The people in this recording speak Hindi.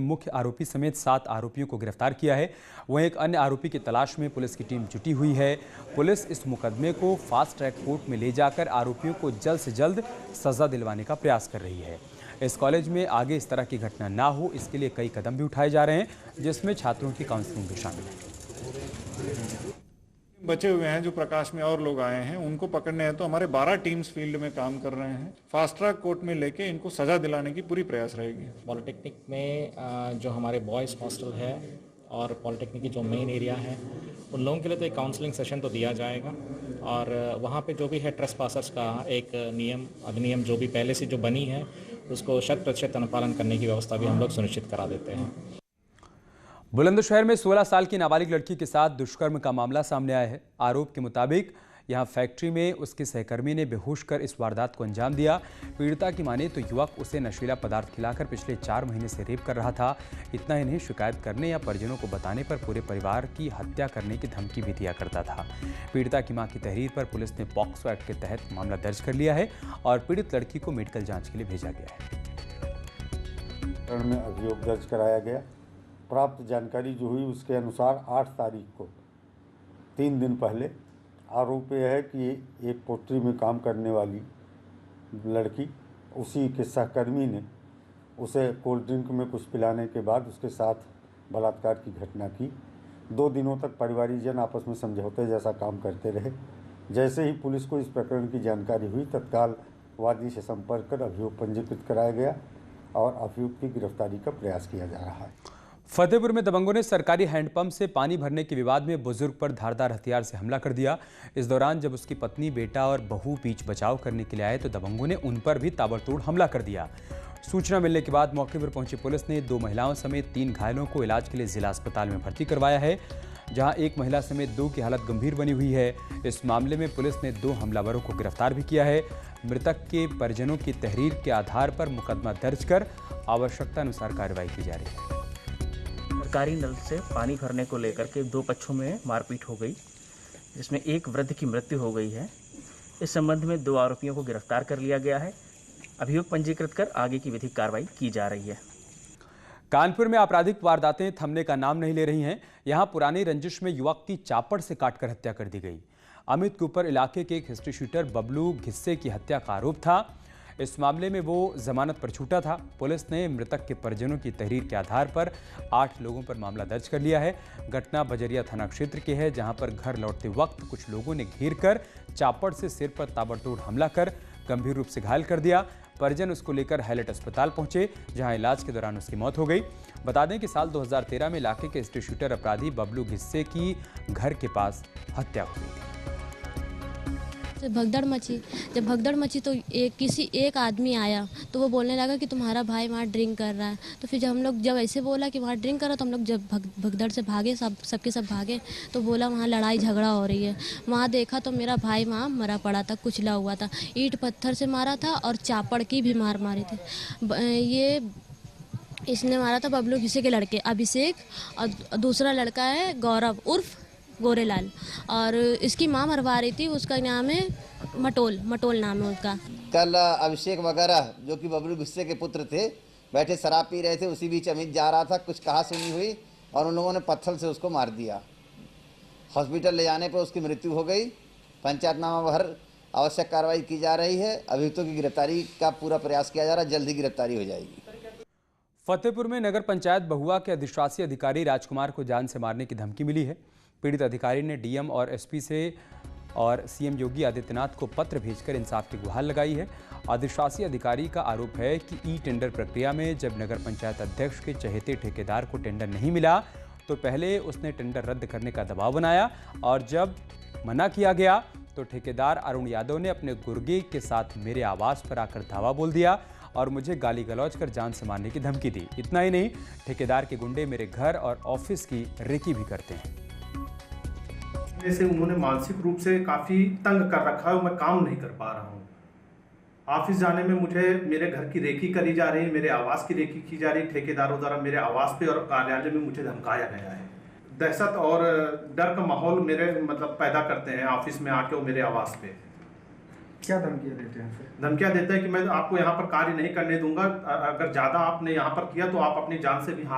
मुख्य आरोपी समेत 7 आरोपियों को गिरफ्तार किया है। वहीं एक अन्य आरोपी की तलाश में पुलिस की टीम जुटी हुई है। पुलिस इस मुकदमे को फास्ट ट्रैक कोर्ट में ले जाकर आरोपियों को जल्द से जल्द सजा दिलवाने का प्रयास कर रही है। इस कॉलेज में आगे इस तरह की घटना ना हो, इसके लिए कई कदम भी उठाए जा रहे हैं, जिसमें छात्रों की काउंसलिंग भी शामिल है। बचे हुए हैं जो प्रकाश में और लोग आए हैं, उनको पकड़ने हैं तो हमारे 12 टीम्स फील्ड में काम कर रहे हैं। फास्ट ट्रैक कोर्ट में लेके इनको सजा दिलाने की पूरी प्रयास रहेगी। पॉलिटेक्निक में जो हमारे बॉयज़ हॉस्टल है और पॉलिटेक्निक की जो मेन एरिया है, उन लोगों के लिए तो एक काउंसलिंग सेशन तो दिया जाएगा और वहाँ पे जो भी है ट्रेसपासर्स का एक नियम अधिनियम जो भी पहले से जो बनी है उसको 100% अनुपालन करने की व्यवस्था भी हम लोग सुनिश्चित करा देते हैं। बुलंदशहर में 16 साल की नाबालिग लड़की के साथ दुष्कर्म का मामला सामने आया है। आरोप के मुताबिक यहां फैक्ट्री में उसके सहकर्मी ने बेहोश कर इस वारदात को अंजाम दिया। पीड़िता की माने तो युवक उसे नशीला पदार्थ खिलाकर पिछले 4 महीने से रेप कर रहा था। इतना ही नहीं, शिकायत करने या परिजनों को बताने पर पूरे परिवार की हत्या करने की धमकी भी दिया करता था। पीड़िता की मां की तहरीर पर पुलिस ने पॉक्सो एक्ट के तहत मामला दर्ज कर लिया है और पीड़ित लड़की को मेडिकल जाँच के लिए भेजा गया है। में अभियोग दर्ज कराया गया। प्राप्त जानकारी जो हुई उसके अनुसार 8 तारीख को 3 दिन पहले आरोप यह है कि एक पोल्ट्री में काम करने वाली लड़की, उसी के सहकर्मी ने उसे कोल्ड ड्रिंक में कुछ पिलाने के बाद उसके साथ बलात्कार की घटना की। 2 दिनों तक परिवारजन आपस में समझौते जैसा काम करते रहे। जैसे ही पुलिस को इस प्रकरण की जानकारी हुई, तत्काल वादी से संपर्क कर अभियोग पंजीकृत कराया गया और अभियुक्त की गिरफ्तारी का प्रयास किया जा रहा है। फतेहपुर में दबंगों ने सरकारी हैंडपंप से पानी भरने के विवाद में बुजुर्ग पर धारदार हथियार से हमला कर दिया। इस दौरान जब उसकी पत्नी, बेटा और बहू बीच बचाव करने के लिए आए तो दबंगों ने उन पर भी ताबड़तोड़ हमला कर दिया। सूचना मिलने के बाद मौके पर पहुंची पुलिस ने 2 महिलाओं समेत 3 घायलों को इलाज के लिए जिला अस्पताल में भर्ती करवाया है, जहां एक महिला समेत 2 की हालत गंभीर बनी हुई है। इस मामले में पुलिस ने 2 हमलावरों को गिरफ्तार भी किया है। मृतक के परिजनों की तहरीर के आधार पर मुकदमा दर्ज कर आवश्यकता अनुसार कार्रवाई की जा रही है। सरकारी नल से पानी भरने को लेकर के 2 पक्षों में मारपीट हो गई, जिसमें एक वृद्ध की मृत्यु हो गई है। इस संबंध में 2 आरोपियों को गिरफ्तार कर लिया गया है। अभियोग पंजीकृत कर आगे की विधिक कार्रवाई की जा रही है। कानपुर में आपराधिक वारदातें थमने का नाम नहीं ले रही हैं। यहां पुरानी रंजिश में युवक की चापड़ से काटकर हत्या कर दी गई। अमित के ऊपर इलाके के एक हिस्ट्री शूटर बबलू घिस्से की हत्या का आरोप था। इस मामले में वो जमानत पर छूटा था। पुलिस ने मृतक के परिजनों की तहरीर के आधार पर 8 लोगों पर मामला दर्ज कर लिया है। घटना बजरिया थाना क्षेत्र की है, जहां पर घर लौटते वक्त कुछ लोगों ने घेर कर चापड़ से सिर पर ताबड़तोड़ हमला कर गंभीर रूप से घायल कर दिया। परिजन उसको लेकर हैलेट अस्पताल पहुंचे, जहां इलाज के दौरान उसकी मौत हो गई। बता दें कि साल 2013 में इलाके के हिस्ट्री शूटर अपराधी बबलू घिस्से की घर के पास हत्या हुई। जब भगदड़ मची तो किसी एक आदमी आया तो वो बोलने लगा कि तुम्हारा भाई वहाँ ड्रिंक कर रहा है। तो फिर जब ऐसे बोला कि वहाँ ड्रिंक कर रहा, तो हम लोग जब भगदड़ से भागे, सबके सब भागे, तो बोला वहाँ लड़ाई झगड़ा हो रही है। वहाँ देखा तो मेरा भाई वहाँ मरा पड़ा था, कुचला हुआ था, ईंट पत्थर से मारा था और चापड़ की भी मारी थी। इसने मारा था बबलू घिस्से के लड़के अभिषेक, और दूसरा लड़का है गौरव उर्फ गोरेलाल, और इसकी माँ मरवा रही थी। उसका नाम है मटोल नाम है उसका। कल अभिषेक वगैरह जो कि बबलू घिस्से के पुत्र थे, बैठे शराब पी रहे थे। उसी बीच अमित जा रहा था, कुछ कहा सुनी हुई और उन लोगों ने पत्थर से उसको मार दिया। हॉस्पिटल ले जाने पर उसकी मृत्यु हो गई। पंचायतनामा भर आवश्यक कार्रवाई की जा रही है। अभियुक्तों की गिरफ्तारी का पूरा प्रयास किया जा रहा है। जल्द ही गिरफ्तारी हो जाएगी। फतेहपुर में नगर पंचायत बहुआ के अधिशासी अधिकारी राजकुमार को जान से मारने की धमकी मिली है। पीड़ित अधिकारी ने डीएम और एसपी से और सीएम योगी आदित्यनाथ को पत्र भेजकर इंसाफ की गुहार लगाई है। अधिशासी अधिकारी का आरोप है कि ई टेंडर प्रक्रिया में जब नगर पंचायत अध्यक्ष के चहेते ठेकेदार को टेंडर नहीं मिला तो पहले उसने टेंडर रद्द करने का दबाव बनाया, और जब मना किया गया तो ठेकेदार अरुण यादव ने अपने गुर्गे के साथ मेरे आवास पर आकर धावा बोल दिया और मुझे गाली गलौज कर जान से मारने की धमकी दी। इतना ही नहीं, ठेकेदार के गुंडे मेरे घर और ऑफिस की रेकी भी करते हैं। जैसे उन्होंने मानसिक रूप से काफ़ी तंग कर रखा है और मैं काम नहीं कर पा रहा हूँ। ऑफिस जाने में मुझे मेरे घर की रेकी करी जा रही है, मेरे आवास की रेकी की जा रही है। ठेकेदारों द्वारा मेरे आवास पे और कार्यालय में मुझे धमकाया गया है। दहशत और डर का माहौल मेरे पैदा करते हैं ऑफिस में आके और मेरे आवास पे। क्या धमकियाँ देते हैं फिर? धमकियाँ देता है कि मैं आपको यहाँ पर कार्य नहीं करने दूंगा, अगर ज़्यादा आपने यहाँ पर किया तो आप अपनी जान से भी हाथ